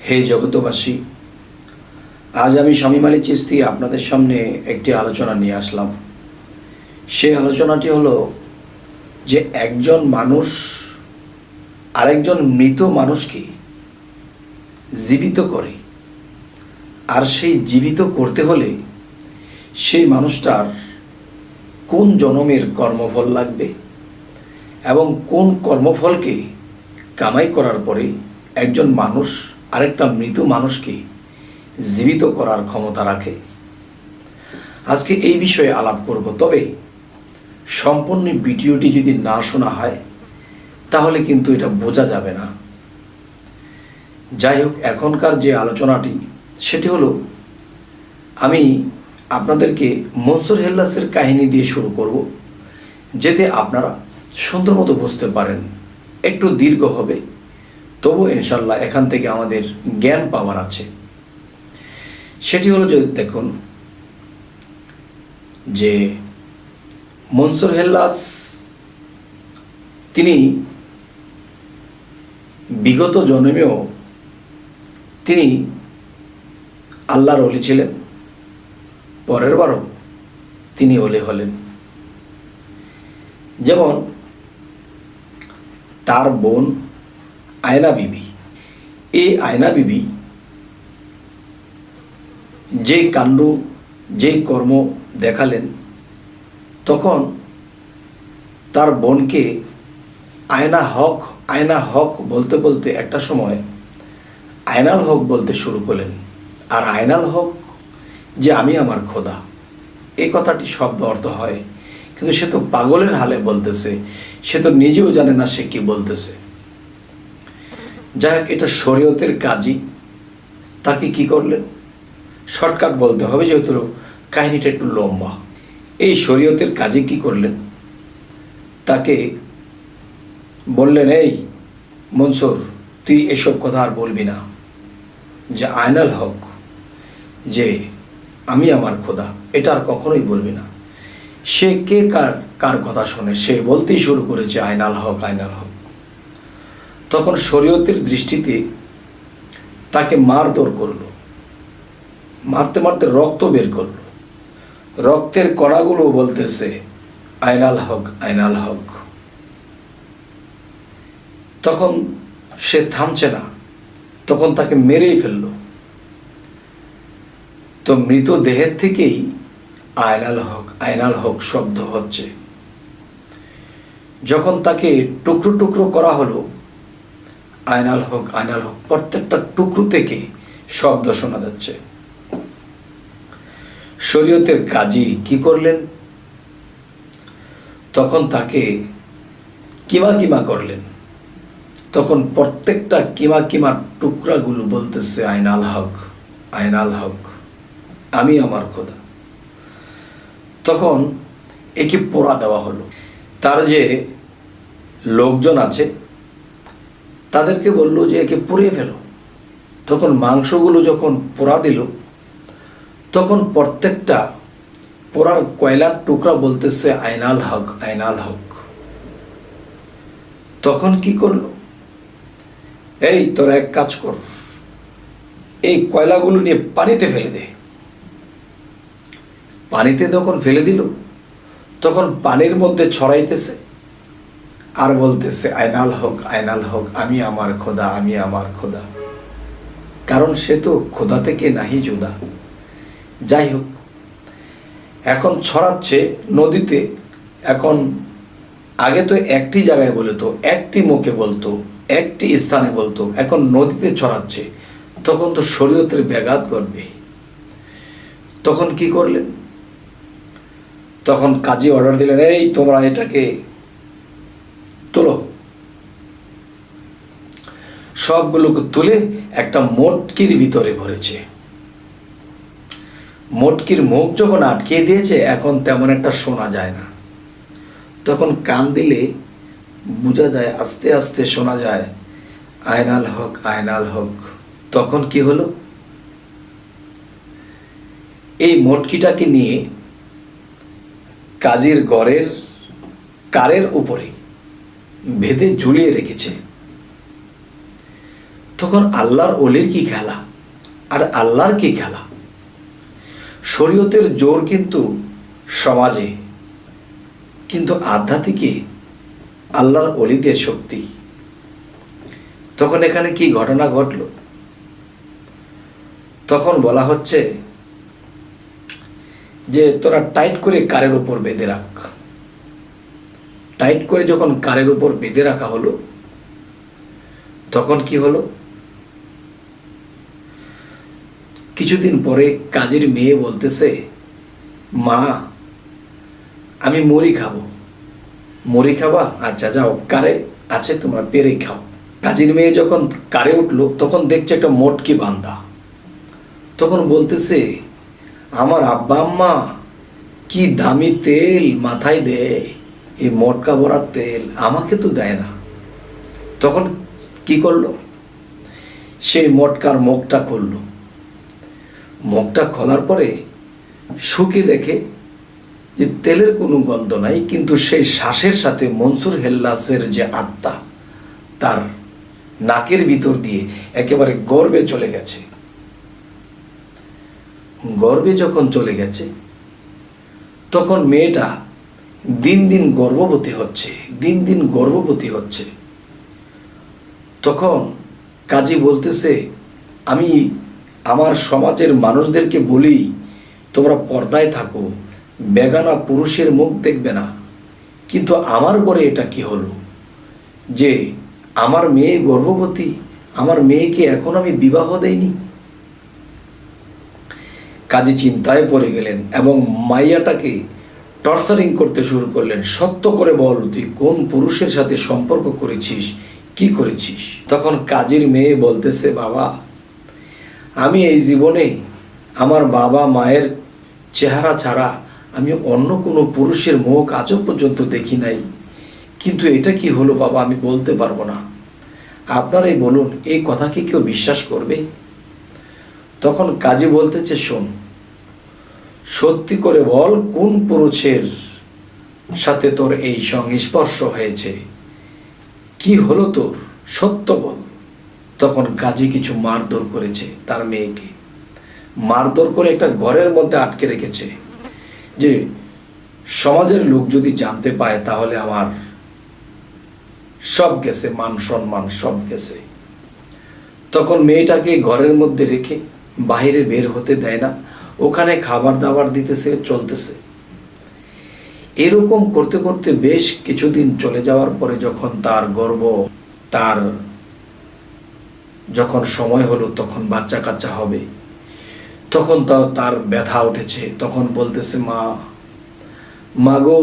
হে জগতবাসী, আজ আমি শামীম আলী চিশতি আপনাদের সামনে একটি আলোচনা নিয়ে আসলাম। সেই আলোচনাটি হলো যে একজন মানুষ আরেকজন মৃত মানুষকে জীবিত করে, আর সেই জীবিত করতে হলে সেই মানুষটার কোন জনমের কর্মফল লাগবে এবং কোন কর্মফলকে কামাই করার পরে একজন মানুষ আরেকটা মৃত মানুষকে জীবিত করার ক্ষমতা রাখে। আজকে এই বিষয়ে আলাপ করব, তবে সম্পূর্ণ ভিডিওটি যদি না শোনা হয় তাহলে কিন্তু এটা বোঝা যাবে না। যাই হোক, এখনকার যে আলোচনাটি সেটি হলো, আমি আপনাদেরকে মনসুর হেল্লাসের কাহিনী দিয়ে শুরু করব, যাতে আপনারা সুন্দর মতো বুঝতে পারেন। একটু দীর্ঘ হবে, তবু ইনশাল্লাহ এখান থেকে আমাদের জ্ঞান পাওয়ার আছে। সেটি হলো যে দেখুন, যে মনসুর হেল্লাস তিনি বিগত জন্মেও তিনি আল্লাহর ওলি ছিলেন, পরের বারও তিনি ওলি হলেন। যেমন তার বোন আয়না বিবি, এই আয়না বিবি যে কাণ্ড যে কর্ম দেখালেন, তখন তার বোনকে আয়না হক বলতে বলতে একটা সময় আয়নাল হক বলতে শুরু করলেন। আর আয়নাল হক যে আমি আমার খোদা, এই কথাটি শব্দ অর্থ হয়, কিন্তু সে তো পাগলের হালে বলতেছে, সে তো নিজেও জানে না সে কি বলতেছে। যাই হোক, এটা শরীয়তের কাজী। তাকে কি করলেন, শর্টকাট বলতে হবে যেহেতু কাহিনীটা একটু লম্বা। এই শরীয়তের কাজী কি করলেন, তাকে বললেন, এই মনসুর, তুই এসব কথা আর বলবি না, যে আয়নাল হক যে আমি আমার খোদা, এটা আর কখনোই বলবি না। সে কে কার কথা শোনে, সে বলতেই শুরু করেছে আয়নাল হক আয়নাল হক। তখন শরীয়তের দৃষ্টিতে তাকে মারধর করলো, মারতে মারতে রক্ত বের করলো, রক্তের কণাগুলো বলতেছে আয়নাল হক আয়নাল হক। তখন সে থামছে না, তখন তাকে মেরেই ফেললো। তো মৃতদেহের থেকেই আয়নাল হক শব্দ হচ্ছে। যখন তাকে টুকরো টুকরো করা হলো, আয়নাল হক প্রত্যেকটা টুকরো থেকে শব্দ শোনা যাচ্ছে। শরীয়তের কাজী কি করলেন, তখন তাকে কিমা করলেন। তখন প্রত্যেকটা কিমা টুকরাগুলো বলতেছে আয়নাল হক আমি আমার খোদা। তখন একে পোড়া দেওয়া হলো। তার যে লোকজন আছে তাদেরকে বললো যে একে পুড়িয়ে ফেলো। তখন মাংসগুলো যখন পোড়া দিল, তখন প্রত্যেকটা পোড়ার কয়লার টুকরা বলতেছে আয়নাল হক। তখন কি করলো, এই তোরা এক কাজ কর, এই কয়লাগুলো নিয়ে পানিতে ফেলে দে। পানিতে যখন ফেলে দিল, তখন পানির মধ্যে ছড়াইতেছে আর বলতেছে আয়নাল হক আমি আমার খোদা। কারণ সে তো খোদা থেকে নাহি জুদা। যাই হোক, এখন ছড়াচ্ছে নদীতে। এখন আগে তো একটি জায়গায় বলতো, একটি মুখে বলতো, একটি স্থানে বলতো, এখন নদীতে ছড়াচ্ছে। তখন তো শরীয়তের ব্যাঘাত ঘটবে। তখন কি করলেন, তখন কাজী অর্ডার দিলেন, এই তোমরা এটাকে তোলো। সবগুলোকে তুলে একটা মটকির ভিতরে ভরেছে। মটকির মুখ যখন আটকিয়ে দিয়েছে, এখন তেমন একটা শোনা যায় না। তখন কান দিলে বোঝা যায়, আস্তে আস্তে শোনা যায় আয়নাল হক। তখন কি হলো, এই মটকিটাকে নিয়ে কাজীর ঘরের কারের উপরে বেঁধে ঝুলিয়ে রেখেছে। তখন আল্লাহর ওলির কি খেলা আর আল্লাহর কি খেলা? শরীয়তের জোর কিন্তু সমাজে, কিন্তু আধ্যাত্মিকে আল্লাহর ওলিদের শক্তি। তখন এখানে কি ঘটনা ঘটল? তখন বলা হচ্ছে যে তোরা টাইট করে কারের উপর বেঁধে রাখ। টাইট করে যখন কারের উপর বেঁধে রাখা হলো, তখন কি হলো? কিছুদিন পরে কাজীর মেয়ে বলতেছে, মা আমি মুড়ি খাবো। মুড়ি খাবা? আচ্ছা যাও, কারে আছে তোমরা পেরে খাও। কাজীর মেয়ে যখন কারে উঠলো, তখন দেখছে একটা মটকি বান্ধা। তখন বলতেছে, আমার আব্বা আম্মা কি দামি তেল মাথায় দেয়, এই মটকা ভরা তেল আমাকে তো দেয় না। তখন কি করলো? সেই মটকার মুখটা খুললো। মুখটা খোলার পরে শুকে দেখে যে তেলের কোনো গন্ধ নাই, কিন্তু সেই শ্বাসের সাথে মনসুর হেল্লাসের যে আত্মা তার নাকের ভিতর দিয়ে একেবারে গর্ভে চলে গেছে। গর্ভে যখন চলে গেছে, তখন মেয়েটা দিন দিন গর্ভবতী হচ্ছে, দিন দিন গর্ভবতী হচ্ছে। তখন কাজী বলতেছে, আমি আমার সমাজের মানুষদেরকে বলি তোমরা পর্দায় থাকো, বেগানা পুরুষের মুখ দেখবে না, কিন্তু আমার ঘরে এটা কি হলো যে আমার মেয়ে গর্ভবতী, আমার মেয়েকে এখন আমি বিবাহ দেইনি। কাজী চিন্তায় পড়ে গেলেন এবং মাইয়াটাকে টর্চারিং করতে শুরু করলেন। সত্য করে বল, তুই কোন পুরুষের সাথে সম্পর্ক করেছিস, কি করেছিস? তখন কাজীর মেয়ে বলতেছে, বাবা আমি এই জীবনে আমার বাবা মায়ের চেহারা ছাড়া আমি অন্য কোনো পুরুষের মুখ আজও পর্যন্ত দেখি নাই, কিন্তু এটা কি হলো বাবা আমি বলতে পারবো না, আপনারাই বলুন এই কথা কি কেউ বিশ্বাস করবে? তখন কাজী বলতেছে, শোন, সত্যি করে বল কোন পুরুষের সাথে তোর এই সংস্পর্শ হয়েছে, কি হলো তোর, সত্য বল। তখন কাজী কিছু মারধর করেছে, তার মেয়েকে মারধর করে একটা ঘরের মধ্যে আটকে রেখেছে, যে সমাজের লোক যদি জানতে পায় তাহলে আমার সব গেছে, মান সম্মান সব গেছে। তখন মেয়েটাকে ঘরের মধ্যে রেখে বাইরে বের হতে দেয় না, ওখানে খাবার দাবার দিতেছে, চলতেছে। এরকম করতে করতে বেশ কিছুদিন চলে যাওয়ার পরে যখন তার গর্ভ, তার যখন সময় হলো তখন বাচ্চা কাচ্চা হবে, তখন তার ব্যথা উঠেছে। তখন বলতেছে, মা গো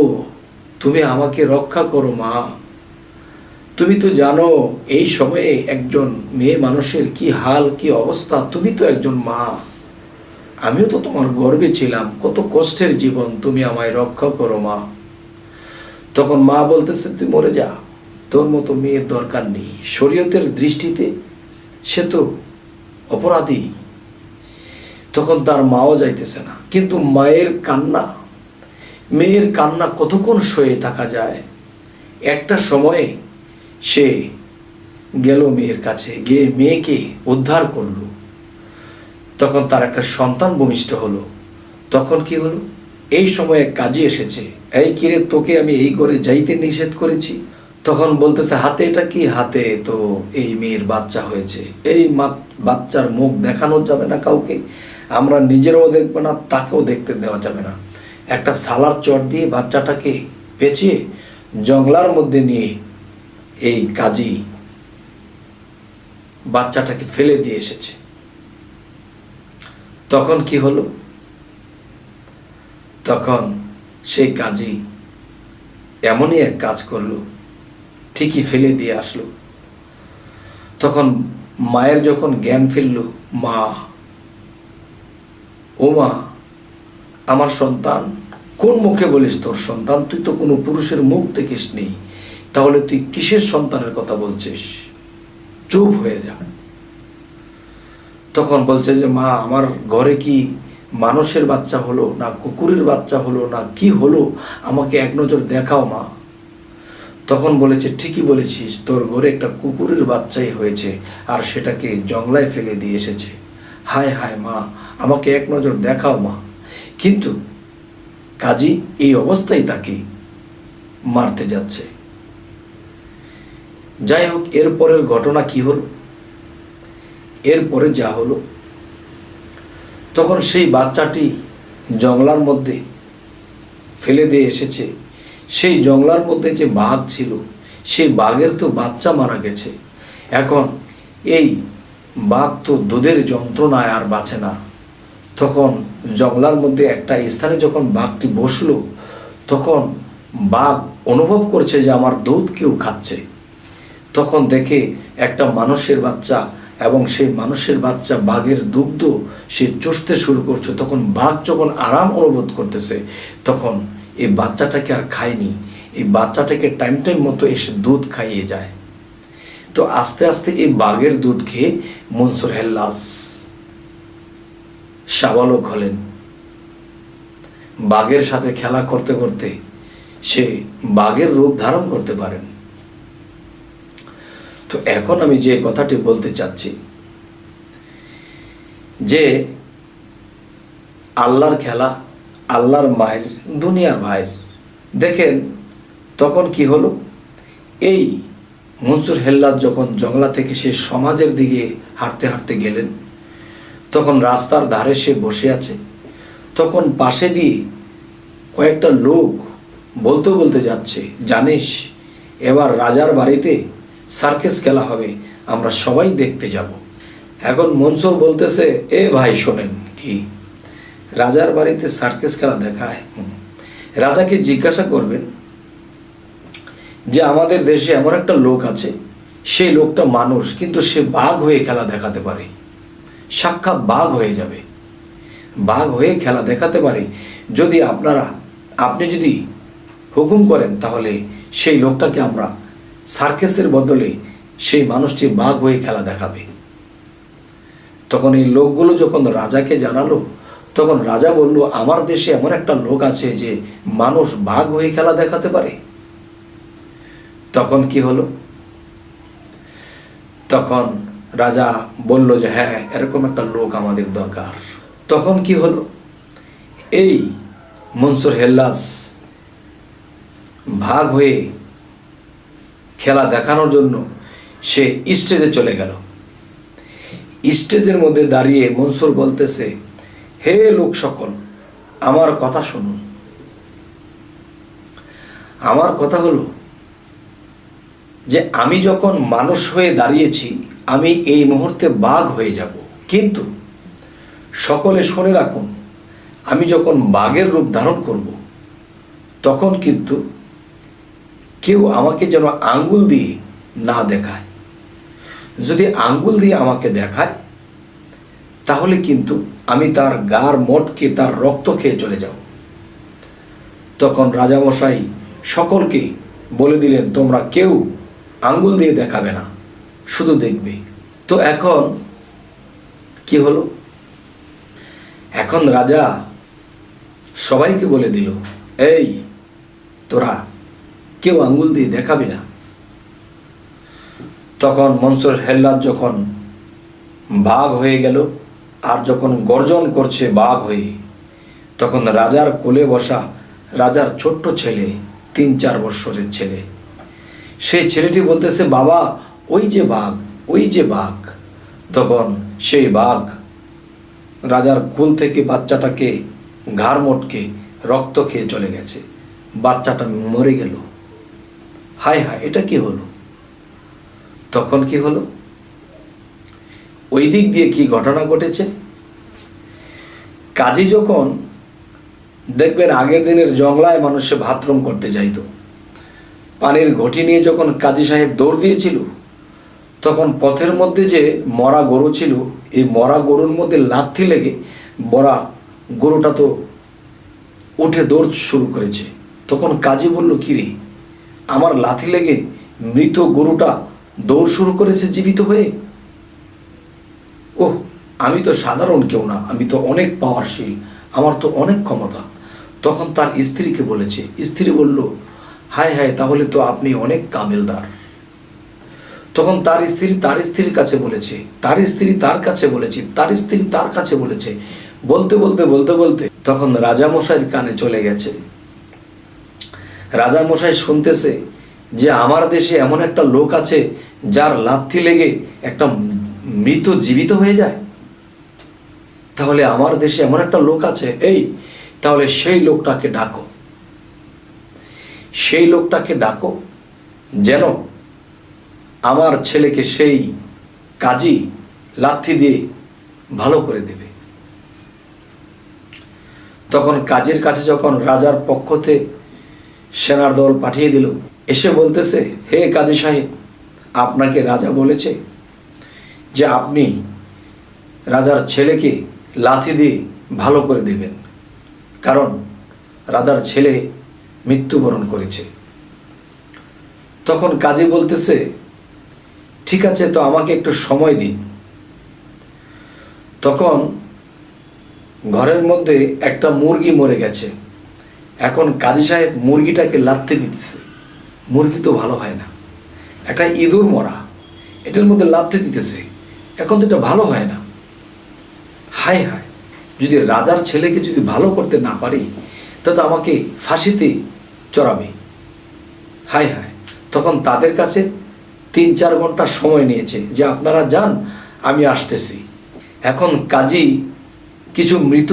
তুমি আমাকে রক্ষা করো মা, তুমি তো জানো এই সময়ে একজন মেয়ে মানুষের কি হাল, কি অবস্থা, তুমি তো একজন মা, আমিও তো তোমার গর্বে ছিলাম, কত কষ্টের জীবন, তুমি আমায় রক্ষা করো মা। তখন মা বলতেছে, তুই মরে যা, তোর মতো মেয়ের দরকার নেই, শরীয়তের দৃষ্টিতে সে তো অপরাধী। তখন তার মাও যাইতেছে না, কিন্তু মায়ের কান্না, মেয়ের কান্না কতক্ষণ সয়ে থাকা যায়। একটা সময়ে সে গেল মেয়ের কাছে, গিয়ে মেয়েকে উদ্ধার করলো। তখন তার একটা সন্তান ভূমিষ্ঠ হলো। তখন কি হলো, এই সময়ে কাজী এসেছে, এই কিরে তোকে আমি এই করে যাইতে নিষেধ করেছি। তখন বলতেছে, হাতে এটা কি? হাতে তো এই মেয়ের বাচ্চা হয়েছে, এই বাচ্চার মুখ দেখানো যাবে না কাউকে, আমরা নিজেরাও দেখবো না, তাকেও দেখতে দেওয়া যাবে না। একটা সালার চট দিয়ে বাচ্চাটাকে পেঁচিয়ে জঙ্গলার মধ্যে নিয়ে এই কাজী বাচ্চাটাকে ফেলে দিয়ে এসেছে। তখন কি হলো, তখন সেই কাজী এমনই এক কাজ করলো, ঠিকই ফেলে দিয়ে আসলো। তখন মায়ের যখন জ্ঞান ফিরল, মা, ও মা, আমার সন্তান, কোন মুখে বলিস তোর সন্তান? তুই তো কোনো পুরুষের মুখ দেখিস নি, তাহলে তুই কিসের সন্তানের কথা বলছিস? চুপ হয়ে যা। তখন বলছে যে, মা, আমার ঘরে কি মানুষের বাচ্চা হলো না কুকুরের বাচ্চা হলো না কি হলো, আমাকে এক নজর দেখাও মা। তখন বলেছে, ঠিকই বলেছিস, তোর ঘরে একটা কুকুরের বাচ্চাই হয়েছে আর সেটাকে জংলায় ফেলে দিয়ে এসেছে। হায় হায় মা, আমাকে এক নজর দেখাও মা। কিন্তু কাজী এই অবস্থায় তাকে মারতে যাচ্ছে। যাই হোক, এরপরের ঘটনা কি হলো, এরপরে যা হলো, তখন সেই বাচ্চাটি জংলার মধ্যে ফেলে দিয়ে এসেছে। সেই জংলার মধ্যে যে বাঘ ছিল, সেই বাঘের তো বাচ্চা মারা গেছে। এখন এই বাঘ তো দুধের যন্ত্রণায় আর বাঁচে না। তখন জংলার মধ্যে একটা স্থানে যখন বাঘটি বসলো, তখন বাঘ অনুভব করছে যে আমার দুধ কেউ খাচ্ছে। তখন দেখে একটা মানুষের বাচ্চা, এবং সেই মানুষের বাচ্চা বাঘের দুগ্ধ সে চষতে শুরু করছে। তখন বাঘ যখন আরাম অনুভব করতেছে, তখন এই বাচ্চাটাকে আর খায়নি, এই বাচ্চাটাকে টাইম টাইম মতো এসে দুধ খাইয়ে যায়। তো আস্তে আস্তে এই বাঘের দুধ খেয়ে মনসুর হেল্লাস সাবালক হলেন। বাঘের সাথে খেলা করতে করতে সে বাঘের রূপ ধারণ করতে পারেন। তো এখন আমি যে কথাটি বলতে চাচ্ছি, যে আল্লাহর খেলা, আল্লাহর মায়ের, দুনিয়ার ভাইয়ের। দেখেন তখন কি হলো, এই মনসুর হেল্লাস যখন জংলা থেকে সে সমাজের দিকে হাঁটতে হাঁটতে গেলেন, তখন রাস্তার ধারে সে বসে আছে। তখন পাশে দিয়ে কয়েকটা লোক বলতে বলতে যাচ্ছে, জানিস এবার রাজার বাড়িতে সার্কাস খেলা হবে, আমরা সবাই দেখতে যাব। এখন মনসুর বলতেছে, এ ভাই শোনেন, কি রাজার বাড়িতে সার্কাস খেলা দেখায়? রাজাকে জিজ্ঞাসা করবেন যে আমাদের দেশে এমন একটা লোক আছে, সেই লোকটা মানুষ, কিন্তু সে বাঘ হয়ে খেলা দেখাতে পারে, সাক্ষাৎ বাঘ হয়ে যাবে, বাঘ হয়ে খেলা দেখাতে পারে। যদি আপনি যদি হুকুম করেন, তাহলে সেই লোকটাকে আমরা সার্কাসের বদলে সেই মানুষটি বাঘ হয়ে খেলা দেখাবে। তখন এই লোকগুলো যখন রাজাকে জানালো, তখন রাজা বলল, আমার দেশে এমন একটা লোক আছে যে মানুষ বাঘ হয়ে খেলা দেখাতে পারে। তখন কি হলো, তখন রাজা বলল যে হ্যাঁ, এরকম একটা লোক আমাদের দরকার। তখন কি হলো, এই মনসুর হেল্লাস বাঘ হয়ে খেলা দেখানোর জন্য সে স্টেজে চলে গেল। স্টেজের মধ্যে দাঁড়িয়ে মনসুর বলতেছে, হে লোক সকল, আমার কথা শুনুন। আমার কথা হলো যে আমি যখন মানুষ হয়ে দাঁড়িয়েছি, আমি এই মুহূর্তে বাঘ হয়ে যাব, কিন্তু সকলে শুনে রাখুন, আমি যখন বাঘের রূপ ধারণ করব, তখন কিন্তু কেউ আমাকে যেন আঙ্গুল দিয়ে না দেখায়। যদি আঙ্গুল দিয়ে আমাকে দেখায়, তাহলে কিন্তু আমি তার গার মোটকে তার রক্ত খেয়ে চলে যাব। তখন রাজামশাই সকলকে বলে দিলেন, তোমরা কেউ আঙ্গুল দিয়ে দেখাবে না, শুধু দেখবে। তো এখন কি হলো, এখন রাজা সবাইকে বলে দিল, এই তোরা কেউ আঙ্গুল দিয়ে দেখাবি না। তখন মনসুর হেল্লাস যখন বাঘ হয়ে গেল, আর যখন গর্জন করছে বাঘ হয়ে, তখন রাজার কোলে বসা রাজার ছোট্ট ছেলে, 3-4 বৎসরের ছেলে, সেই ছেলেটি বলতেছে, বাবা ওই যে বাঘ, ওই যে বাঘ। তখন সেই বাঘ রাজার কোল থেকে বাচ্চাটাকে ঘাড় মোটকে রক্ত খেয়ে চলে গেছে, বাচ্চাটা মরে গেল। হায় হায়, এটা কি হলো? তখন কি হলো, ওই দিক দিয়ে কি ঘটনা ঘটেছে। কাজী যখন দেখবেন আগের দিনের জংলায় মানুষে বাথরুম করতে যাইতো, পানির ঘটি নিয়ে যখন কাজী সাহেব দৌড় দিয়েছিল, তখন পথের মধ্যে যে মরা গরু ছিল, এই মরা গরুর মধ্যে লাথি লেগে মরা গরুটা তো উঠে দৌড় শুরু করেছে। তখন কাজী বলল, কিরে, আমার লাথি লেগে মৃত গরুটা দৌড় শুরু করেছে জীবিত হয়ে। ওহ, আমি তো সাধারণ কেউ না, আমি তো অনেক পাওয়ারশীল, আমার তো অনেক ক্ষমতা। তখন তার স্ত্রীকে বলেছে, স্ত্রী বলল, হায় হায়, তাহলে তো আপনি অনেক কামেলদার। তখন তার স্ত্রীর কাছে বলেছে, তার স্ত্রী তার কাছে বলেছে, তার স্ত্রী তার কাছে বলেছে, বলতে বলতে বলতে বলতে তখন রাজামশাইয়ের কানে চলে গেছে। রাজামশাই শুনতেছে যে আমার দেশে এমন একটা লোক আছে যার লাথি লেগে একটা মৃত জীবিত হয়ে যায়। তাহলে আমার দেশে এমন একটা লোক আছে, তাহলে সেই লোকটাকে ডাকো, সেই লোকটাকে ডাকো যেন আমার ছেলেকে সেই কাজী লাথি দিয়ে ভালো করে দেবে। তখন কাজীর কাছে যখন রাজার পক্ষতে সেনার দল পাঠিয়ে দিল, এসে বলতেছে, হে কাজী সাহেব, আপনাকে রাজা বলেছে যে আপনি রাজার ছেলেকে লাথি দিয়ে ভালো করে দেবেন, কারণ রাজার ছেলে মৃত্যুবরণ করেছে। তখন কাজী বলতেছে, ঠিক আছে, তো আমাকে একটু সময় দিন। তখন ঘরের মধ্যে একটা মুরগি মরে গেছে। এখন কাজী সাহেব মুরগিটাকে লাথি দিতেছে, মুরগি তো ভালো হয় না। একটা ইঁদুর মরা, এটার মধ্যে লাথি দিতেছে, এখন তো এটা ভালো হয় না। হায় হায়, যদি রাজার ছেলেকে যদি ভালো করতে না পারি তাহলে আমাকে ফাঁসিতে চড়াবে। হায় হায়, তখন তাদের কাছে 3-4 ঘন্টা সময় নিয়েছে যে আপনারা যান, আমি আসতেছি। এখন কাজী কিছু মৃত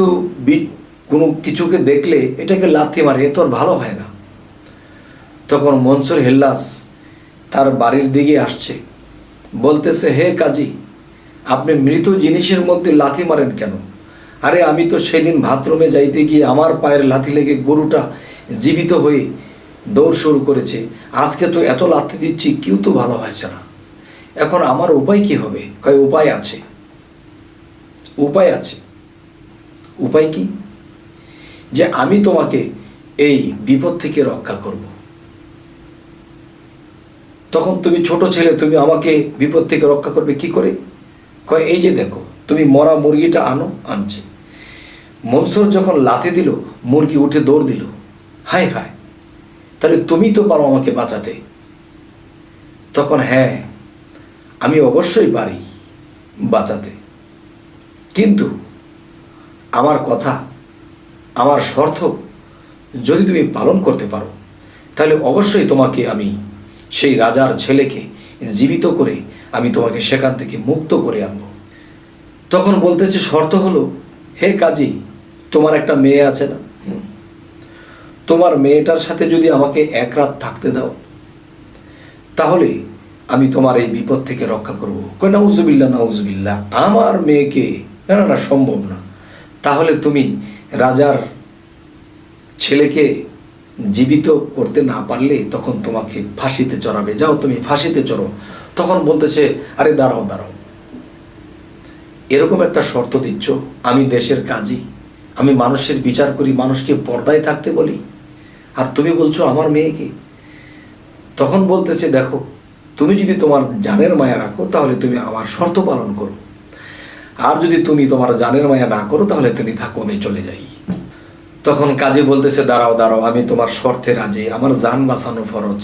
কোনো কিছুকে দেখলে এটাকে লাথি মারে, এ তো আর ভালো হয় না। তখন মনসুর হেল্লাস তার বাড়ির দিকে আসছে, বলতেছে, হে কাজী, আপনি মৃত জিনিসের মধ্যে লাথি মারেন কেন? আরে আমি তো সেদিন বাথরুমে যাইতে গিয়ে আমার পায়ের লাথি লেগে গরুটা জীবিত হয়ে দৌড় শুরু করেছে, আজকে তো এত লাথি দিচ্ছি, কেউ তো ভালো হয়েছে না। এখন আমার উপায় কি হবে? কয় উপায় আছে, উপায় আছে। উপায় কি? যে আমি তোমাকে এই বিপদ থেকে রক্ষা করব। তখন তুমি ছোট ছেলে, তুমি আমাকে বিপদ থেকে রক্ষা করবে কি করে? কয় এই যে দেখো, তুমি মরা মুরগিটা আনো। আনছে। মনসুর যখন লাথি দিল, মুরগি উঠে দৌড় দিল। হায় হায়, তাহলে তুমি তো পারো আমাকে বাঁচাতে। তখন হ্যাঁ, আমি অবশ্যই পারি বাঁচাতে, কিন্তু আমার কথা, আমার শর্ত যদি তুমি পালন করতে পারো, তাহলে অবশ্যই তোমাকে আমি সেই রাজার ছেলেকে জীবিত করে আমি তোমাকে সেখান থেকে মুক্ত করে আনবো। তখন বলতেছে, শর্ত হলো, হে কাজী, তোমার একটা মেয়ে আছে না? তোমার মেয়েটার সাথে যদি আমাকে এক রাত থাকতে দাও, তাহলে আমি তোমার এই বিপদ থেকে রক্ষা করবো। কই নাউজুবিল্লাহ, নাউজুবিল্লাহ, আমার মেয়েকে? না না না, সম্ভব না। তাহলে তুমি রাজার ছেলেকে জীবিত করতে না পারলে তখন তোমাকে ফাঁসিতে চড়াবে, যাও তুমি ফাঁসিতে চড়ো। তখন বলতেছে, আরে দাঁড়াও দাঁড়াও, এরকম একটা শর্ত দিচ্ছ? আমি দেশের কাজী, আমি মানুষের বিচার করি, মানুষকে পর্দায় থাকতে বলি, আর তুমি বলছো আমার মেয়েকে? তখন বলতেছে, দেখো, তুমি যদি তোমার জানের মায়া রাখো তাহলে তুমি আমার শর্ত পালন করো, আর যদি তুমি তোমার জানের মায়া না করো তাহলে তুমি থাকো, আমি চলে যাই। তখন কাজী বলতেছে, দাঁড়াও দাঁড়াও, আমি তোমার শর্তে রাজি, আমার জান বাঁচানো ফরজ।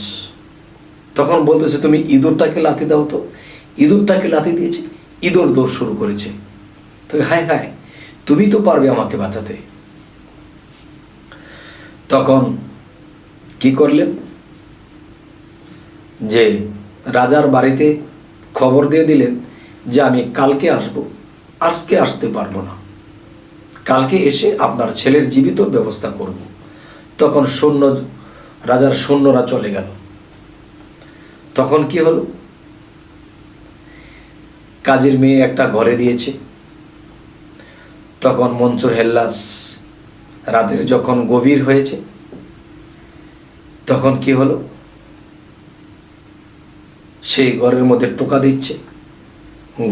তখন বলতেছে, তুমি ইঁদুরটাকে লাথি দাও তো। ইঁদুরটাকে লাথি দিয়েছে, ইঁদুর দৌড় শুরু করেছে। তো হায় হায়, তুমি তো পারবে আমাকে বাঁচাতে। তখন কি করলেন, যে রাজার বাড়িতে খবর দিয়ে দিলেন যে আমি কালকে আসব, আজকে আসতে পারবো না, কালকে এসে আপনার ছেলের জীবিত ব্যবস্থা করব। তখন রাজার সৈন্যরা চলে গেল। তখন কি হলো, কাজীর মেয়ে একটা ঘরে দিয়েছে। তখন মনসুর হেল্লাস রাতের যখন গভীর হয়েছে, তখন কি হলো, সেই ঘরের মধ্যে টোকা দিচ্ছে।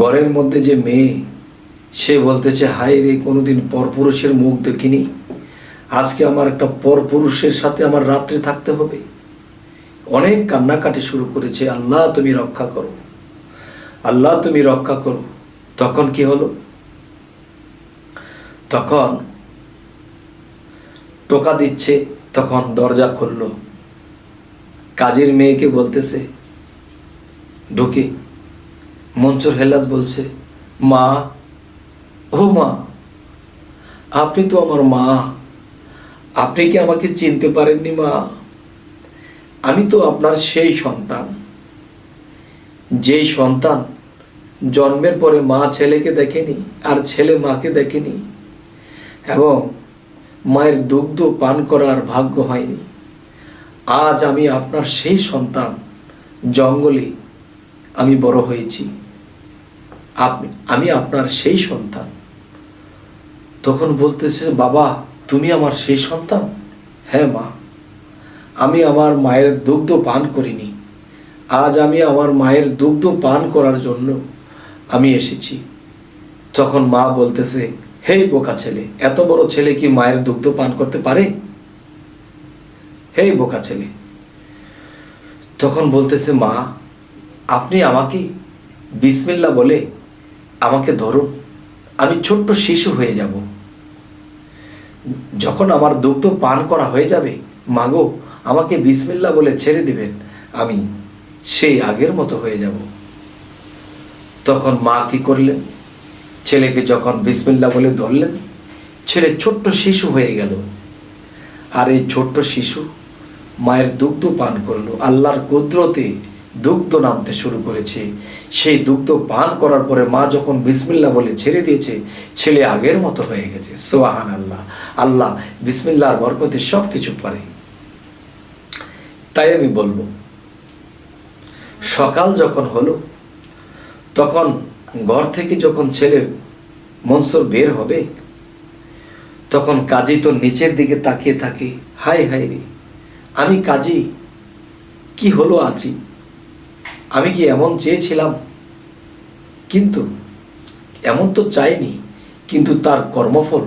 ঘরের মধ্যে যে মেয়ে, সে বলতেছে, হায় রে, কোনোদিন পরপুরুষের মুখ দেখিনি, আজকে আমার একটা পরপুরুষের সাথে আমার রাত্রে থাকতে হবে। অনেক কান্নাকাটি শুরু করেছে, আল্লাহ তুমি রক্ষা করো, আল্লাহ তুমি রক্ষা করো। তখন কি হলো, তখন টোকা দিচ্ছে, তখন দরজা খুলল। কাজের মেয়েকে বলতেছে, ঢুকে মনসুর হেলাজ বলছে, মা, ও মা, আপনি তো আমার মা, আপনি কি আমাকে চিনতে পারেননি মা? আমি তো আপনার সেই সন্তান, যেই সন্তান জন্মের পরে মা ছেলেকে দেখেনি আর ছেলে মাকে দেখেনি, এবং মায়ের দুগ্ধ পান করার ভাগ্য হয়নি। আজ আমি আপনার সেই সন্তান, জঙ্গলে আমি বড় হয়েছি, আমি আপনার সেই সন্তান। তখন বলতেছে, বাবা, তুমি আমার সেই সন্তান? হ্যাঁ মা, আমি আমার মায়ের দুগ্ধ পান করিনি, আজ আমি আমার মায়ের দুগ্ধ পান করার জন্য আমি এসেছি। তখন মা বলতেছে, হে বোকা ছেলে, এত বড় ছেলে কি মায়ের দুগ্ধ পান করতে পারে? হে বোকা ছেলে। তখন বলতেছে, মা, আপনি আমাকে বিসমিল্লাহ বলে আমাকে ধরুন, আমি ছোট্ট শিশু হয়ে যাব। যখন আমার দুগ্ধ পান করা হয়ে যাবে, মাগো, আমাকে বিসমিল্লাহ বলে ছেড়ে দিবেন, আমি সেই আগের মতো হয়ে যাব। তখন মা কি করলেন? ছেলেকে যখন বিসমিল্লাহ বলে ধরলেন, ছেলে ছোট্ট শিশু হয়ে গেল। আর এই ছোট্ট শিশু মায়ের দুগ্ধ পান করলো। আল্লাহর কুদরতে দুগ্ধ নামতে শুরু করেছে। সেই দুগ্ধ পান করার পরে মা যখন বিসমিল্লাহ বলে ছেড়ে দিয়েছে, ছেলে আগের মতো হয়ে গেছে। সুবহান আল্লাহ। আল্লাহ বিসমিল্লাহর বরকতে সব কিছু পারে। তাই আমি বলবো, সকাল যখন হলো, তখন ঘর থেকে যখন ছেলে মনসুর বের হবে, তখন কাজী তো নিচের দিকে তাকিয়ে থাকে, হায় হায় রে, আমি কাজী, কি হলো আজি? আমি কি এমন চেয়েছিলাম? কিন্তু এমন তো চাইনি, কিন্তু তার কর্মফল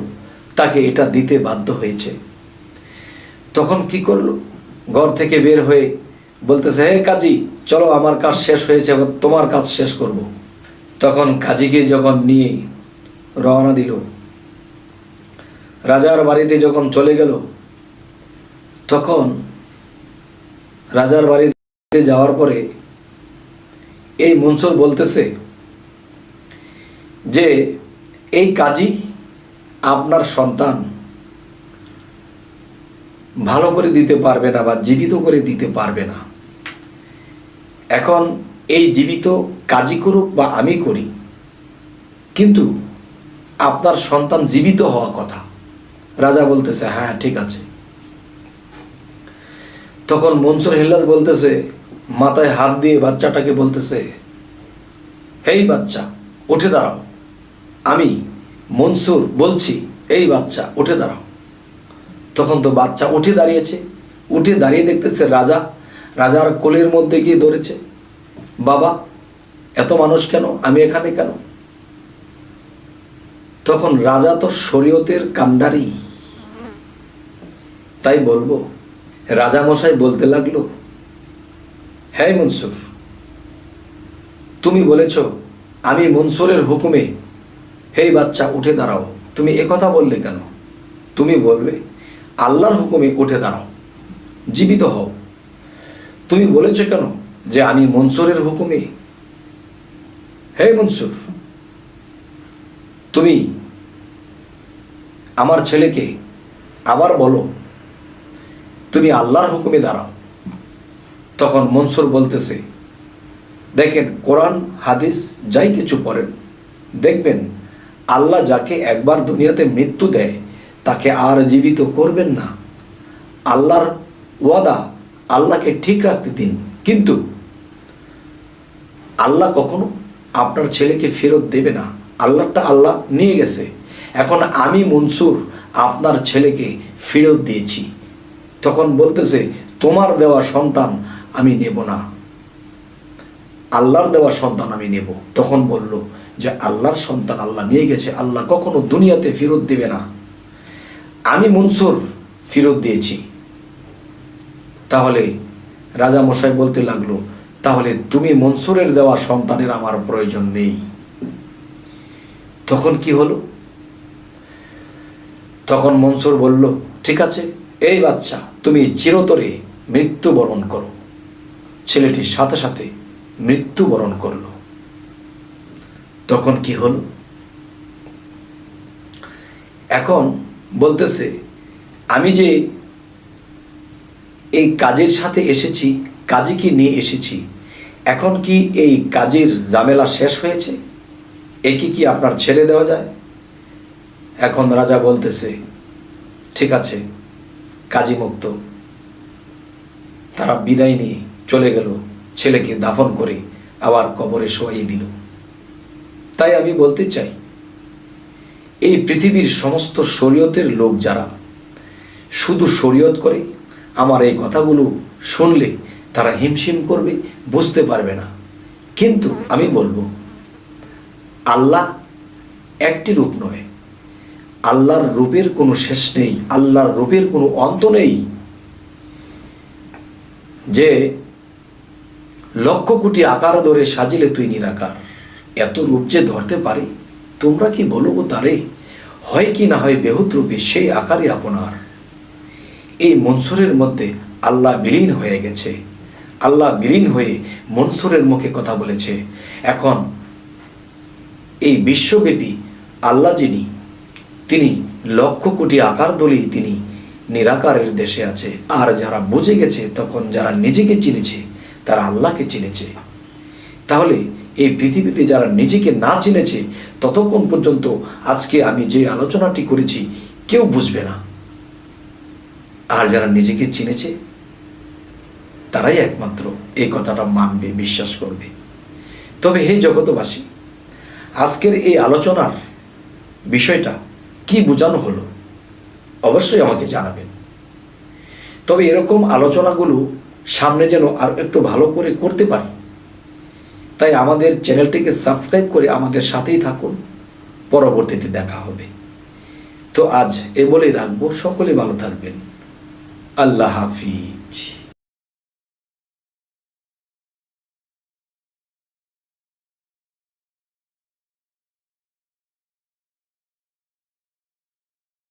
তাকে এটা দিতে বাধ্য হয়েছে। তখন কি করলো? ঘর থেকে বের হয়ে বলতেছে, হে কাজী, চলো, আমার কাজ শেষ হয়েছে, তোমার কাজ শেষ করব। তখন কাজীকে যখন নিয়ে রওনা দিল, রাজার বাড়িতে যখন চলে গেল, তখন রাজার বাড়িতে যাওয়ার পরে এই মনসুর বলতেছে যে, এই কাজী আপনার সন্তান ভালো করে দিতে পারবে না বা জীবিত করে দিতে পারবে না। এখন এই জীবিত কাজী করুক বা আমি করি, কিন্তু আপনার সন্তান জীবিত হওয়া কথা। রাজা বলতেছে, হ্যাঁ ঠিক আছে। তখন মনসুর হেল্লাজ বলতেছে, মাথায় হাত দিয়ে বাচ্চাটাকে বলতেছে, এই বাচ্চা, উঠে দাঁড়াও, আমি মনসুর বলছি, এই বাচ্চা উঠে দাঁড়াও। তখন তো বাচ্চা উঠে দাঁড়িয়েছে। উঠে দাঁড়িয়ে দেখতেছে রাজার কোলের মধ্যে গিয়ে ধরেছে, বাবা, এত মানুষ কেন, আমি এখানে কেন? তখন রাজা তো শরীয়তের কান্ডারি, তাই বলবো, রাজা মশাই বলতে লাগলো, হ্যাঁ মনসুর, তুমি বলেছ আমি মনসুরের হুকুমে, হেই বাচ্চা উঠে দাঁড়াও, তুমি একথা বললে কেন? তুমি বলবে আল্লাহর হুকুমে উঠে দাঁড়াও, জীবিত হও। তুমি বলেছ কেন যে আমি মনসুরের হুকুমে? হে মনসুর, তুমি আমার ছেলেকে আবার বলো, তুমি আল্লাহর হুকুমে দাঁড়াও। তখন মনসুর বলতেছে, দেখেন, কোরআন হাদিস যাই কিছু পড়েন, দেখবেন আল্লাহ যাকে একবার দুনিয়াতে মৃত্যু দেয় তাকে আর জীবিত করবেন না। আল্লাহর ওয়াদা, আল্লাহকে ঠিক রাখতে দিন, কিন্তু আল্লাহ কখনো আপনার ছেলেকে ফেরত দেবে না। আল্লাহটা আল্লাহ নিয়ে গেছে, এখন আমি মনসুর আপনার ছেলেকে ফেরত দিয়েছি। তখন বলতেছে, তোমার দেওয়া সন্তান আমি নেব না, আল্লাহর দেওয়া সন্তান আমি নেব। তখন বলল যে আল্লাহর সন্তান আল্লাহ নিয়ে গেছে, আল্লাহ কখনো দুনিয়াতে ফেরত দেবে না, আমি মনসুর ফেরত দিয়েছি। তাহলে রাজা মশাই বলতে লাগলো, তাহলে তুমি মনসুরের দেওয়া সন্তানের আমার প্রয়োজন নেই। তখন কি হলো? তখন মনসুর বলল, ঠিক আছে, এই বাচ্চা তুমি চিরতরে মৃত্যুবরণ করো। ছেলেটির সাথে সাথে মৃত্যুবরণ করল। তখন কি হল? এখন বলতেছে, আমি যে এই কাজের সাথে এসেছি, কাজীকে নিয়ে এসেছি, এখন কি এই কাজের ঝামেলা শেষ হয়েছে? একে কি আপনার ছেড়ে দেওয়া যায়? এখন রাজা বলতেছে, ঠিক আছে, কাজী মুক্ত। তারা বিদায় নিয়ে চলে গেল, ছেলেকে দাফন করে আবার কবরে শোয়াই দিল। তাই আমি বলতে চাই, এই পৃথিবীর সমস্ত শরীয়তের লোক যারা শুধু শরীয়ত করে, আমার এই কথাগুলো শুনলে তারা হিমশিম করবে, বুঝতে পারবে না। কিন্তু আমি বলবো, আল্লাহ একটি রূপ নয়, আল্লাহর রূপের কোনো শেষ নেই, আল্লাহর রূপের কোনো অন্ত নেই। যে লক্ষ কোটি আকার ধরে সাজিলে তুই নিরাকার, এত রূপ যে ধরতে পারে, তোমরা কি বলো গো তারে? হয় কি না হয় বেহুত রূপে সেই আকারই আপনার। এই মনসুরের মধ্যে আল্লাহ বিলীন হয়ে গেছে, আল্লাহ বিলীন হয়ে মনসুরের মুখে কথা বলেছে। এখন এই বিশ্বব্যাপী আল্লাহ যিনি, তিনি লক্ষ কোটি আকার দলেই তিনি নিরাকারের দেশে আছে। আর যারা বুঝে গেছে, তখন যারা নিজেকে চিনেছে, তারা আল্লাহকে চিনেছে। তাহলে এই পৃথিবীতে যারা নিজেকে না চিনেছে, ততক্ষণ পর্যন্ত আজকে আমি যে আলোচনাটি করেছি কেউ বুঝবে না। আর যারা নিজেকে চিনেছে, তারাই একমাত্র এই কথাটা মানবে, বিশ্বাস করবে। তবে হে জগতবাসী, আজকের এই আলোচনার বিষয়টা কি বোঝানো হলো অবশ্যই আমাকে জানাবেন। তবে এরকম আলোচনাগুলো সামনে যেন আর একটু ভালো করে করতে পারি, তাই আমাদের চ্যানেলটিকে সাবস্ক্রাইব করে আমাদের সাথেই থাকুন। পরবর্তীতে দেখা হবে। তো আজ এ বলেই রাখবো, সকলে ভালো থাকবেন। আল্লাহ হাফিজ।